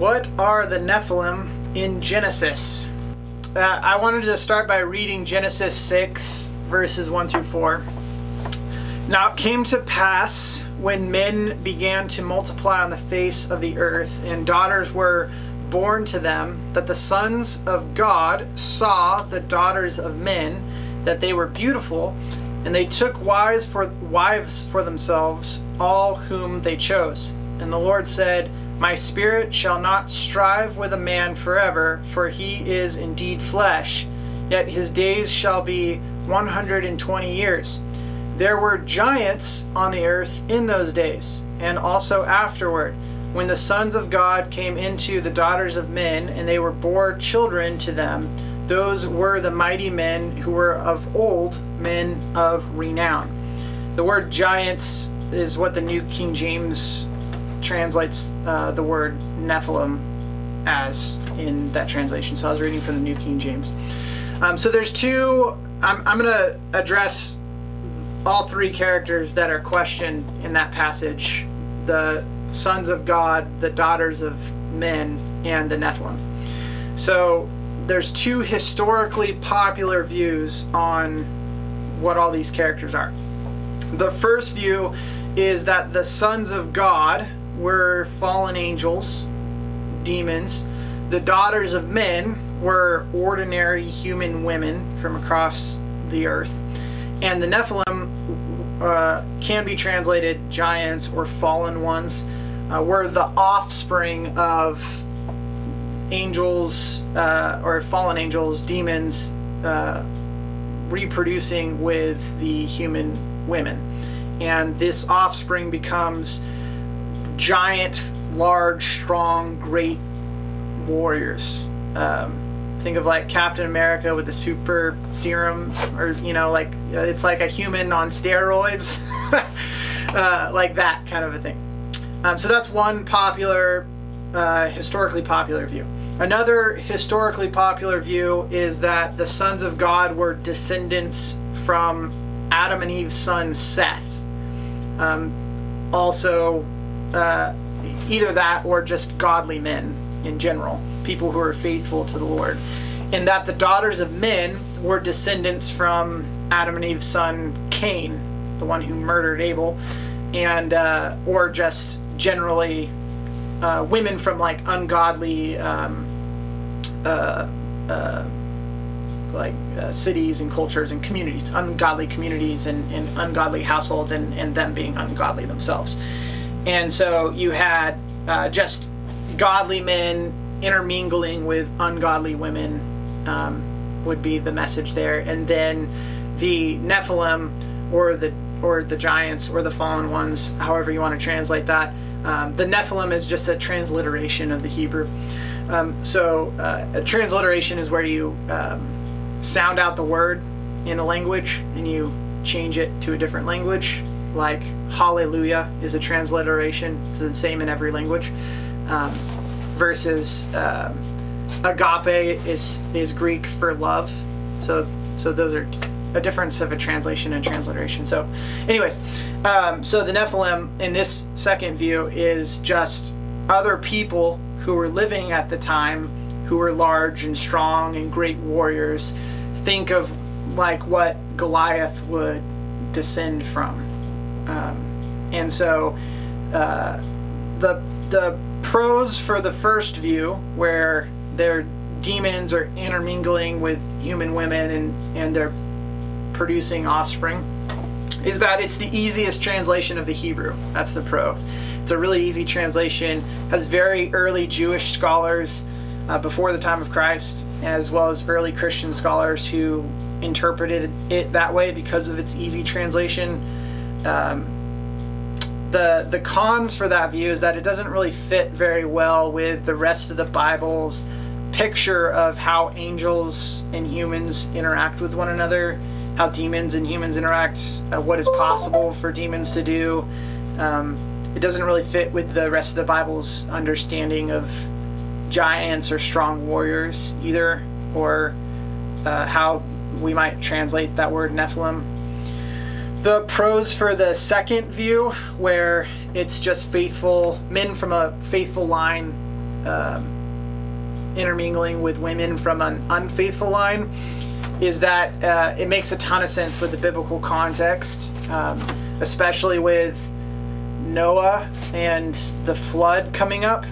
What are the Nephilim in Genesis? I wanted to start by reading Genesis 6, verses 1 through 4. Now it came to pass, when men began to multiply on the face of the earth, and daughters were born to them, that the sons of God saw the daughters of men, that they were beautiful, and they took wives for themselves, all whom they chose. And the Lord said, My spirit shall not strive with a man forever, for he is indeed flesh, yet his days shall be 120 years. There were giants on the earth in those days, and also afterward, when the sons of God came into the daughters of men, and they were bore children to them. Those were the mighty men who were of old, men of renown. The word giants is what the New King James translates the word Nephilim as in that translation. So I was reading from the New King James. So there's two, I'm going to address all three characters that are questioned in that passage: the sons of God, the daughters of men, and the Nephilim. So there's two historically popular views on what all these characters are. The first view is that the sons of God were fallen angels, demons. The daughters of men were ordinary human women from across the earth. And the Nephilim can be translated giants or fallen ones, were the offspring of angels or fallen angels, demons, reproducing with the human women. And this offspring becomes giant, large, strong, great warriors. Think of like Captain America with the super serum, or like it's like a human on steroids, like that kind of a thing. So that's one popular, historically popular view. Another historically popular view is that the sons of God were descendants from Adam and Eve's son Seth. Also, either that or just godly men in general, people who are faithful to the Lord. And that the daughters of men were descendants from Adam and Eve's son Cain, the one who murdered Abel, and or just generally women from like ungodly cities and cultures and communities, ungodly communities and ungodly households, and them being ungodly themselves. And so you had just godly men intermingling with ungodly women, would be the message there. And then the Nephilim, or the giants, or the fallen ones, however you want to translate that. The Nephilim is just a transliteration of the Hebrew. So a transliteration is where you sound out the word in a language and you change it to a different language. Like hallelujah is a transliteration. It's the same in every language. Versus agape is Greek for love. So those are a difference of a translation and transliteration. So anyways, so the Nephilim in this second view is just other people who were living at the time, who were large and strong and great warriors. Think of like what Goliath would descend from. And so the pros for the first view, where their demons are intermingling with human women and they're producing offspring, is that it's the easiest translation of the Hebrew. That's the pro. It's a really easy translation. Has very early Jewish scholars before the time of Christ, as well as early Christian scholars who interpreted it that way because of its easy translation. The cons for that view is that it doesn't really fit very well with the rest of the Bible's picture of how angels and humans interact with one another, how demons and humans interact, what is possible for demons to do. It doesn't really fit with the rest of the Bible's understanding of giants or strong warriors either, or how we might translate that word Nephilim. The pros for the second view, where it's just faithful men from a faithful line intermingling with women from an unfaithful line is that it makes a ton of sense with the biblical context, especially with Noah and the flood coming up.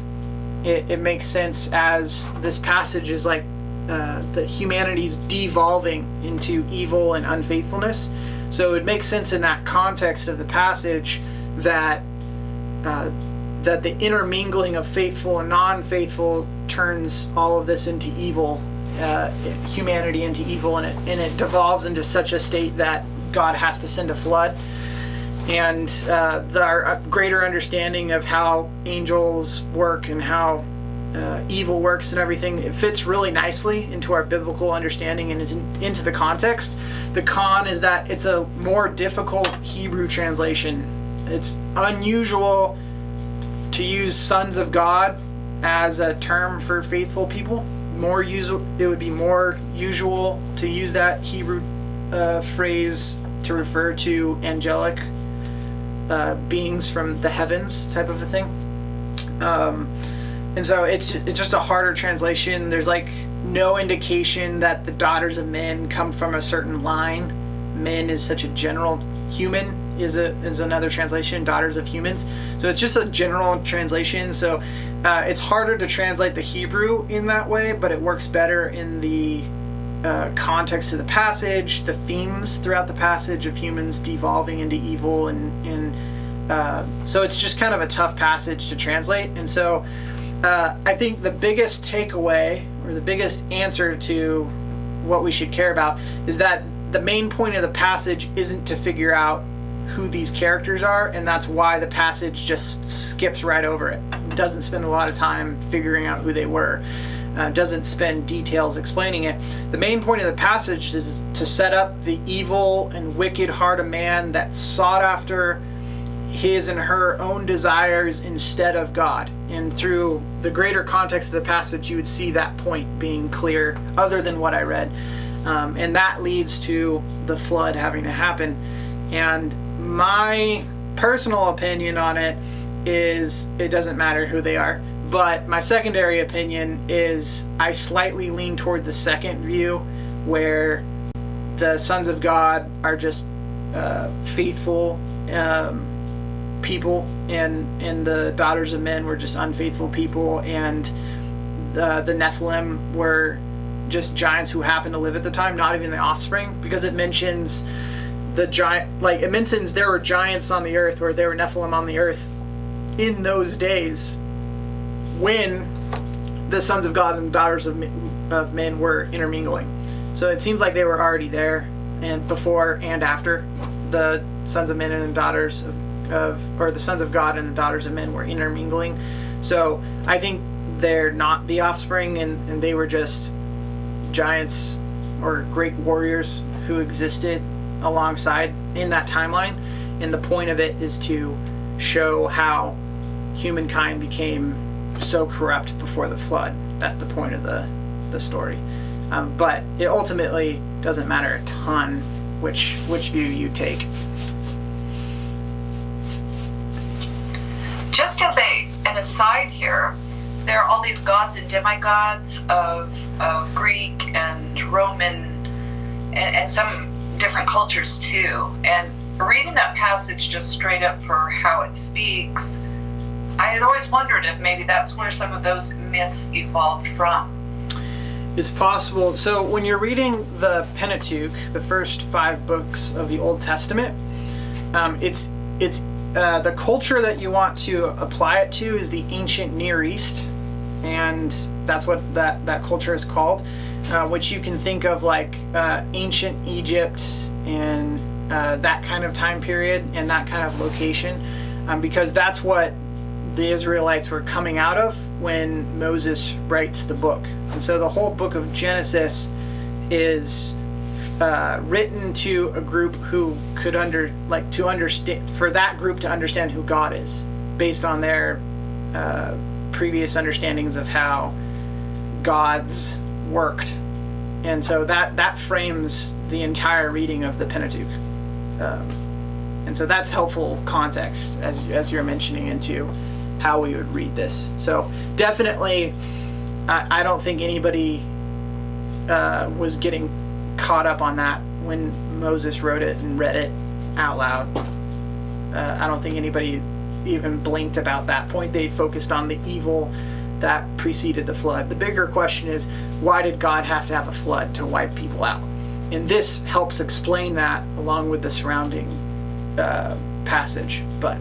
It makes sense as this passage is like the humanity's devolving into evil and unfaithfulness. So it makes sense in that context of the passage that that the intermingling of faithful and non-faithful turns all of this into evil, humanity into evil, and it devolves into such a state that God has to send a flood. And our greater understanding of how angels work and how evil works and everything, it fits really nicely into our biblical understanding and into the context. The con is that it's a more difficult Hebrew translation. It's unusual to use sons of God as a term for faithful people. It would be more usual to use that Hebrew phrase to refer to angelic beings from the heavens, type of a thing. And so it's just a harder translation. There's like no indication that the daughters of men come from a certain line. Men is such a general, human is another translation, daughters of humans. So it's just a general translation. So it's harder to translate the Hebrew in that way, but it works better in the context of the passage, the themes throughout the passage of humans devolving into evil, and so it's just kind of a tough passage to translate. And so I think the biggest takeaway, or the biggest answer to what we should care about, is that the main point of the passage isn't to figure out who these characters are, and that's why the passage just skips right over it. It doesn't spend a lot of time figuring out who they were. Doesn't spend details explaining it. The main point of the passage is to set up the evil and wicked heart of man that sought after his and her own desires instead of God. And through the greater context of the passage, you would see that point being clear, other than what I read. And that leads to the flood having to happen. And my personal opinion on it is it doesn't matter who they are. But my secondary opinion is I slightly lean toward the second view, where the sons of God are just faithful people, and the daughters of men were just unfaithful people, and the Nephilim were just giants who happened to live at the time, not even the offspring, because it mentions it mentions there were giants on the earth, or there were Nephilim on the earth in those days when the sons of God and the daughters of men were intermingling. So it seems like they were already there, and before and after the sons of men and the daughters or the sons of God and the daughters of men were intermingling. So I think they're not the offspring, and they were just giants or great warriors who existed alongside in that timeline. And the point of it is to show how humankind became so corrupt before the flood. That's the point of the story. But it ultimately doesn't matter a ton which view you take. Just as an aside here, there are all these gods and demigods of Greek and Roman and some different cultures too. And reading that passage just straight up for how it speaks, I had always wondered if maybe that's where some of those myths evolved from. It's possible. So when you're reading the Pentateuch, the first 5 books of the Old Testament, it's the culture that you want to apply it to is the ancient Near East, and that's what that culture is called, which you can think of like ancient Egypt and that kind of time period and that kind of location, because that's what the Israelites were coming out of when Moses writes the book. And so the whole book of Genesis is written to a group who could understand, for that group to understand who God is, based on their previous understandings of how gods worked. And so that frames the entire reading of the Pentateuch. And so that's helpful context, as you're mentioning into how we would read this. So definitely, I don't think anybody was getting caught up on that when Moses wrote it and read it out loud. I don't think anybody even blinked about that point. They focused on the evil that preceded the flood. The bigger question is, why did God have to have a flood to wipe people out? And this helps explain that along with the surrounding passage. But